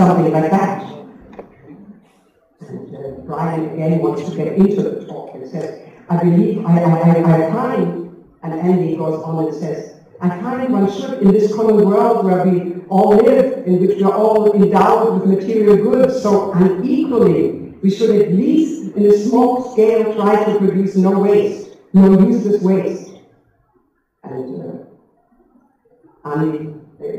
something like that. And Brian again wants to get into the talk and says, I believe, I find, and Andy goes on and says, I find one should, in this common world where we all live, in which we are all endowed with material goods so unequally, we should at least, in a small scale, try to produce no waste, no useless waste. And Andy,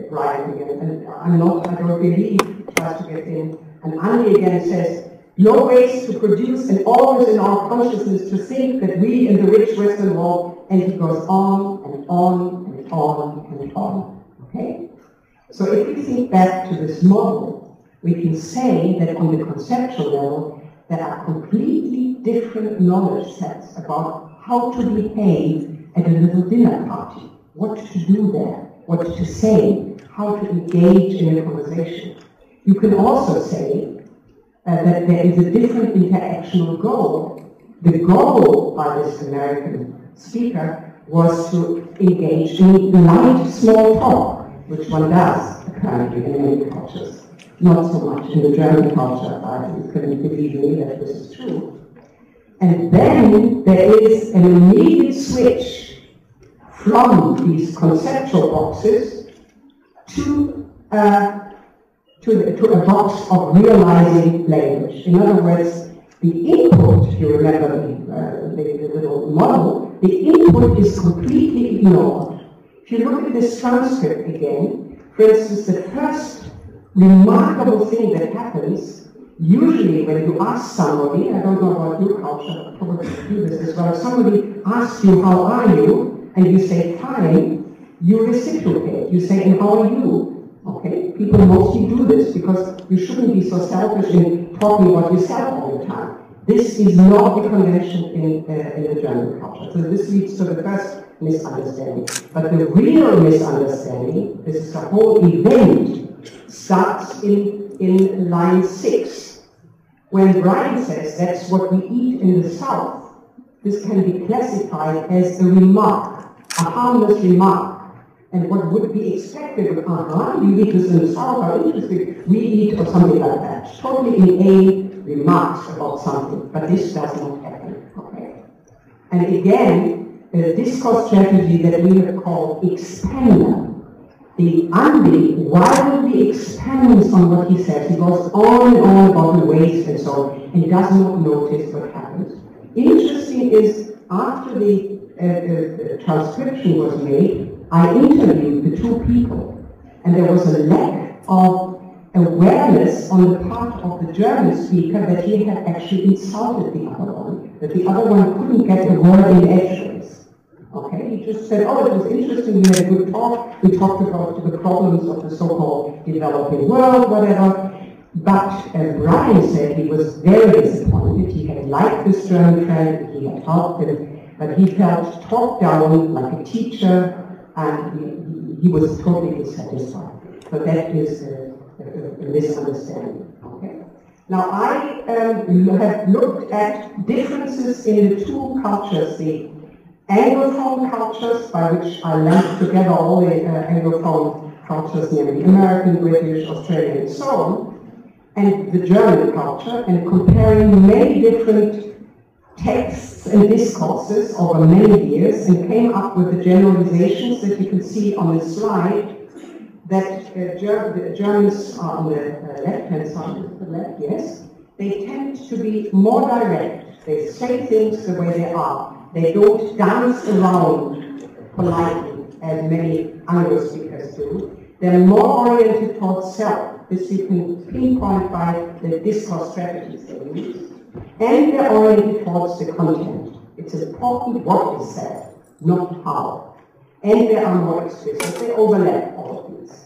Brian again, and I don't believe, tries to get in, and Andy again says, no waste to produce, and always in our consciousness to think that we in the rich Western world, and he goes on and on and on and on. Okay? So if we think back to this model, we can say that on the conceptual level, there are completely different knowledge sets about how to behave at a little dinner party, what to do there, what to say, how to engage in a conversation. You can also say that there is a different interactional goal. The goal by this American speaker was to engage in light small talk, which one does apparently in many cultures. Not so much in the German culture, but you can believe me that this is true. And then there is an immediate switch from these conceptual boxes to a box of realizing language. In other words, the input, if you remember the little model, the input is completely ignored. If you look at this transcript again, for instance, the first remarkable thing that happens, usually when you ask somebody, I don't know about your culture, probably do this as well, if somebody asks you, how are you, and you say, fine, you reciprocate, you say, and how are you? Okay, people mostly do this because you shouldn't be so selfish in talking about yourself all the time. This is not the convention in the German culture. So this leads to the first misunderstanding. But the real misunderstanding, this is the whole event, starts in line 6. When Brian says that's what we eat in the South, this can be classified as a remark, a harmless remark. And what would be expected of, you eat this in the South, how interesting, we eat or something like that. Totally inane remarks about something, but this does not happen, okay? And again, the discourse strategy that we have called expander, the Andy wildly expands on what he says. He goes on and on about the waste and so on, and does not notice what happens. Interesting is, after the transcription was made, I interviewed the two people, and there was a lack of awareness on the part of the German speaker that he had actually insulted the other one, that the other one couldn't get a word in edgeways. Okay, he just said, oh, it was interesting, we had a good talk, we talked about the problems of the so-called developing world, whatever, but Brian said he was very disappointed. He had liked this German friend, he had helped him, but he felt talked down like a teacher, and he was totally dissatisfied. So that is a misunderstanding. Okay. Now I have looked at differences in the two cultures, the Anglophone cultures, by which I lumped together all the Anglophone cultures, namely American, British, Australian, and so on, and the German culture, and comparing many different texts and discourses over many years, and came up with the generalizations that you can see on the slide, that the Germans are on the left-hand side, the left, yes, they tend to be more direct. They say things the way they are. They don't dance around politely, as many Anglo speakers do. They're more oriented towards self. This you can pinpoint by the discourse strategies they use. And they're oriented towards the content. It's important what is said, not how. And they are more explicit. They overlap all of these.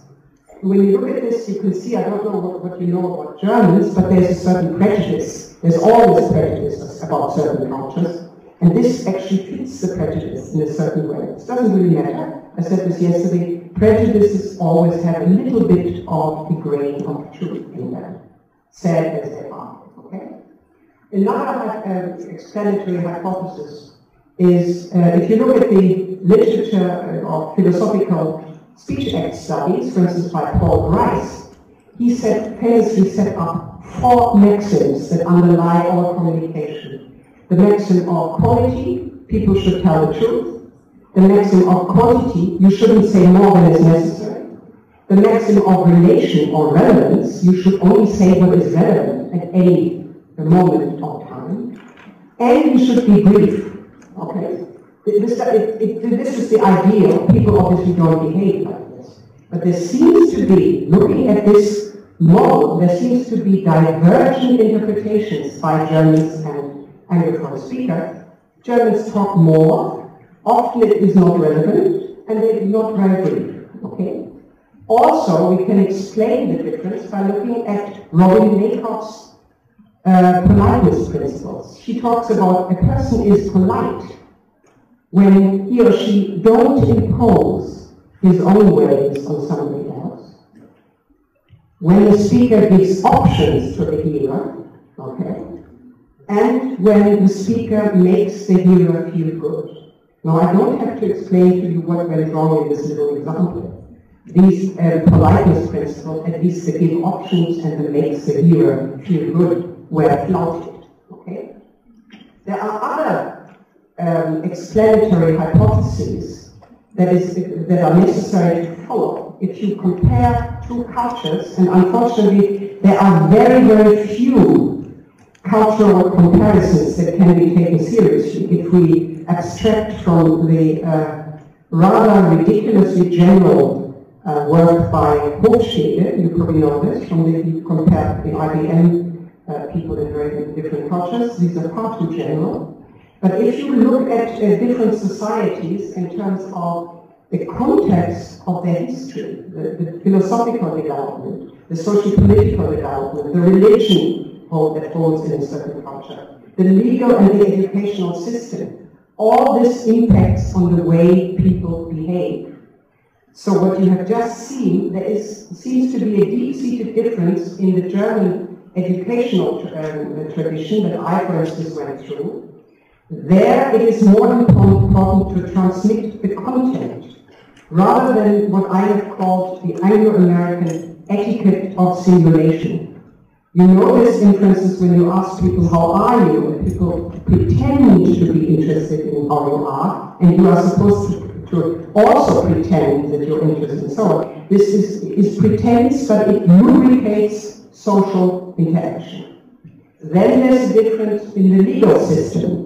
When you look at this, you can see, I don't know what you know about Germans, but there's a certain prejudice. There's always prejudice about certain cultures. And this actually fits the prejudice in a certain way. It doesn't really matter. I said this yesterday. Prejudices always have a little bit of the grain of truth in them, sad as they are. Okay? Another explanatory hypothesis is, if you look at the literature of philosophical speech act studies, for instance by Paul Grice, he famously set up 4 maxims that underlie our communication. The maxim of quality, people should tell the truth. The maxim of quantity, you shouldn't say more than is necessary. The maxim of relation or relevance, you should only say what is relevant at any moment of time. And you should be brief. Okay? This is the ideal. People obviously don't behave like this. But there seems to be, looking at this model, there seems to be divergent interpretations by Germans and Anglophone speakers. Germans talk more. Often it is not relevant, and it is not very brief. Okay? Also, we can explain the difference by looking at Robin Laycock's politeness principles. She talks about a person is polite when he or she don't impose his own ways on somebody else. When the speaker gives options to the hearer, okay? And when the speaker makes the hearer feel good. Now, I don't have to explain to you what went wrong in this little example. These politeness principles, at least the give options and the makes the hearer feel good, were flouted. Okay? There are other explanatory hypotheses that are necessary to follow. If you compare 2 cultures, and unfortunately there are very, very few cultural comparisons that can be taken seriously if we abstract from the rather ridiculously general work by Hochschläge, you probably know this, from you compare the IBM people in very different cultures. These are far too general. But if you look at different societies in terms of the context of their history, the philosophical development, the social-political development, the religion that holds in a certain culture, the legal and the educational system, all this impacts on the way people behave. So what you have just seen, seems to be a deep-seated difference in the German educational tradition that I, for instance, went through. There it is more important to transmit the content, rather than what I have called the Anglo-American etiquette of simulation. You know this, for instance, when you ask people, how are you? And people pretend to be interested in how you are, and you are supposed to also pretend that you're interested and so on. This is pretense, but it lubricates social interaction. Then there's a difference in the legal system.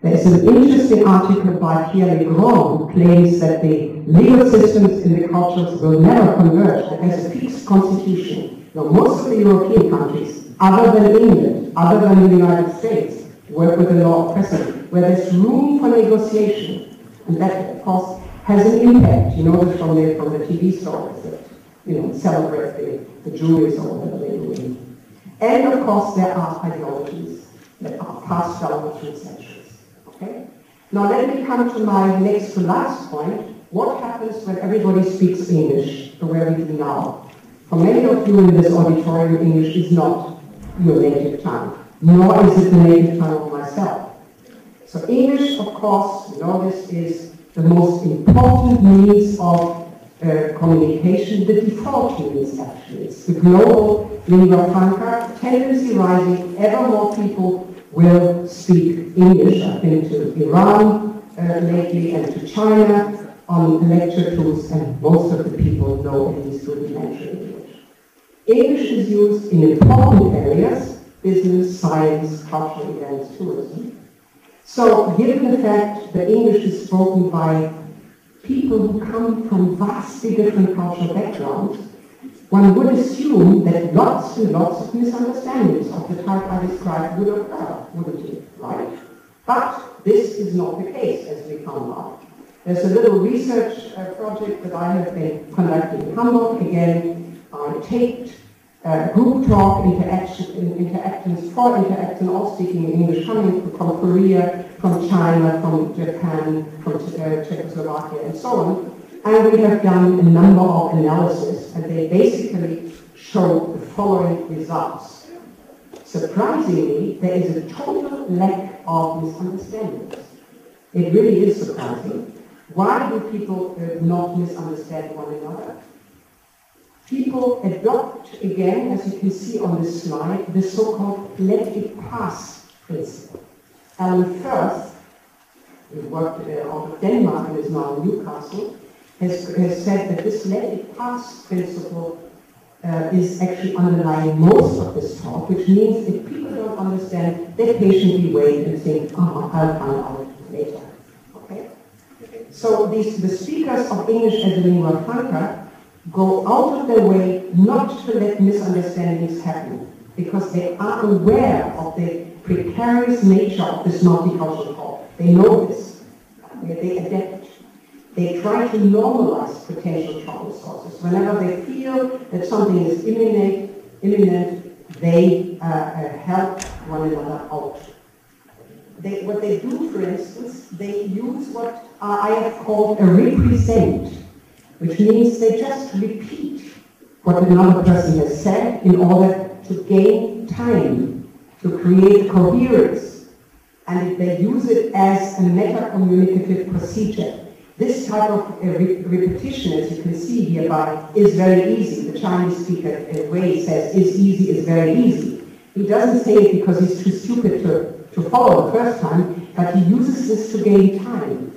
There's an interesting article by Pierre Legrand who claims that the legal systems in the cultures will never converge, that there's a fixed constitution. Now, most of the European countries, other than England, other than the United States, work with the law of precedent, where there's room for negotiation. And that, of course, has an impact. You know this from the TV stories that celebrate the juries or whatever they do. And, of course, there are ideologies that are passed down through centuries. Okay? Now, let me come to my next to last point. What happens when everybody speaks English the way we do now? For many of you in this auditorium, English is not your native tongue, nor is it the native tongue of myself. So English, of course, you know this is the most important means of communication, the default means actually. It's the global lingua franca, tendency rising, ever more people will speak English. I've been to Iran lately and to China on lecture tours, and most of the people know at least rudimentary English. English is used in important areas, business, science, cultural events, tourism. So, given the fact that English is spoken by people who come from vastly different cultural backgrounds, one would assume that lots and lots of misunderstandings of the type I described would occur, wouldn't it, right? But this is not the case, as we found out. There's a little research project that I have been conducting in Hamburg. Again, I taped group talk interactions, all speaking English, coming from Korea, from China, from Japan, from Czechoslovakia, and so on. And we have done a number of analyses, and they basically show the following results. Surprisingly, there is a total lack of misunderstandings. It really is surprising. Why do people not misunderstand one another? people adopt, again, as you can see on this slide, the so-called let it pass principle. Alan Firth, who worked out of Denmark and is now in Newcastle, has said that this let it pass principle is actually underlying most of this talk, which means if people don't understand, they patiently wait and think, oh, I'll find out later. Okay? So the speakers of English as a lingua franca go out of their way not to let misunderstandings happen, because they are aware of the precarious nature of this multicultural talk. They know this. They adapt. They try to normalize potential trouble sources. Whenever they feel that something is imminent, they help one another out. What they do, for instance, they use what I have called a represent, which means they just repeat what another person has said in order to gain time, to create coherence, and they use it as a meta-communicative procedure. This type of repetition, as you can see hereby, is very easy. The Chinese speaker way says, is easy, is very easy. He doesn't say it because he's too stupid to follow the first time, but he uses this to gain time.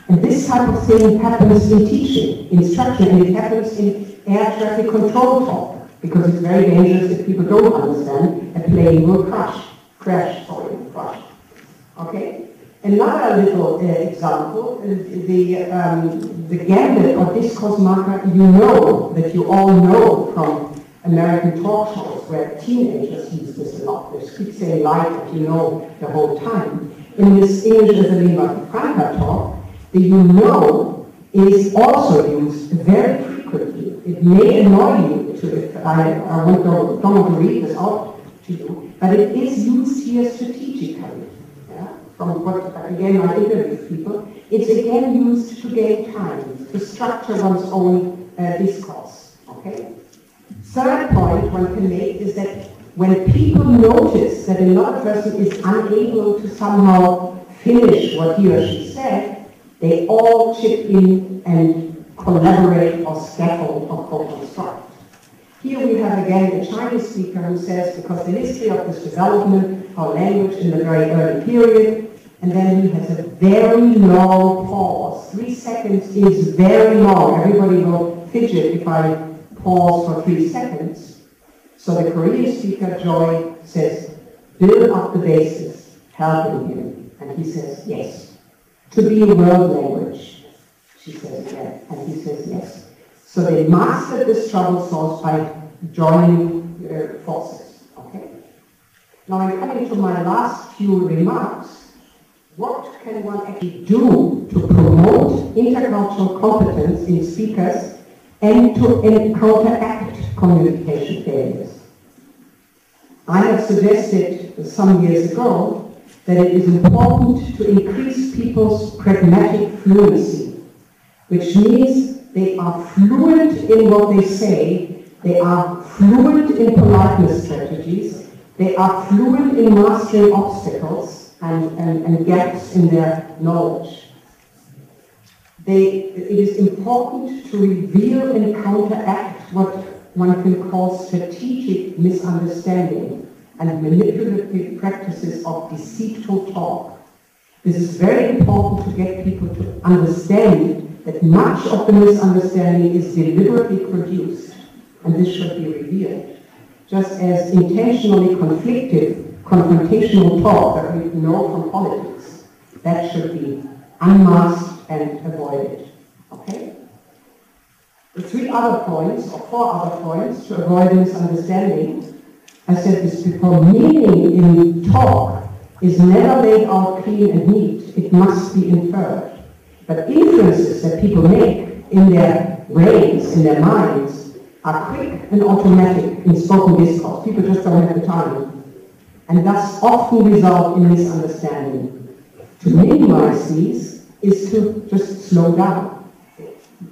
And this type of thing happens in teaching, instruction, and it happens in air traffic control talk, because it's very dangerous if people don't understand, a plane will crash. Okay? Another little example, the gambit or discourse marker, that you all know from American talk shows where teenagers use this a lot. They keep saying like that you know the whole time. In this English as a lingua franca talk, the you know is also used very frequently. It may annoy you I don't want to read this out to you, but it is used here strategically. From what, again, I interview people, it's again used to gain time, to structure one's own discourse, okay? Third point one can make is that when people notice that another person is unable to somehow finish what he or she said, they all chip in and collaborate or scaffold or co-construct. Here we have again the Chinese speaker who says, because the history of this development, our language in the very early period, and then he has a very long pause. 3 seconds is very long. Everybody will fidget if I pause for 3 seconds. So the Korean speaker, Joy, says, build up the basis, helping him. And he says, yes. To be a world language, she says again. And he says, yes. So they mastered this trouble source by joining forces. Okay? Now I'm coming to my last few remarks. What can one actually do to promote intercultural competence in speakers and to counteract communication failures? I have suggested some years ago that it is important to increase people's pragmatic fluency, which means they are fluent in what they say, they are fluent in politeness strategies, they are fluent in mastering obstacles, and gaps in their knowledge. It is important to reveal and counteract what one can call strategic misunderstanding and manipulative practices of deceitful talk. This is very important to get people to understand that much of the misunderstanding is deliberately produced, and this should be revealed. Just as intentionally confrontational talk that we know from politics, that should be unmasked and avoided. Okay? The 4 other points to avoid misunderstanding, I said this before, meaning in talk is never laid out clean and neat, it must be inferred. But inferences that people make in their brains, in their minds, are quick and automatic in spoken discourse. People just don't have the time. And thus often result in misunderstanding. To minimize these is to just slow down.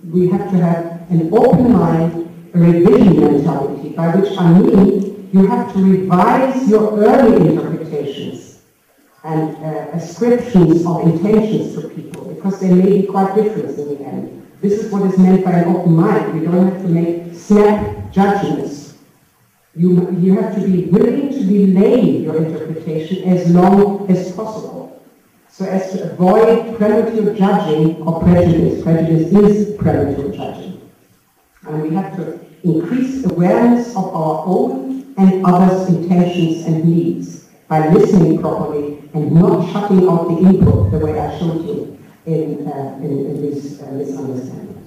We have to have an open mind, a revision mentality, by which I mean you have to revise your early interpretations and ascriptions of intentions to people, because they may be quite different in the end. This is what is meant by an open mind. You don't have to make snap judgments. You have to be willing to delay your interpretation as long as possible, so as to avoid premature judging or prejudice. Prejudice is premature judging. And we have to increase awareness of our own and others' intentions and needs by listening properly and not shutting out the input the way I showed you in this misunderstanding.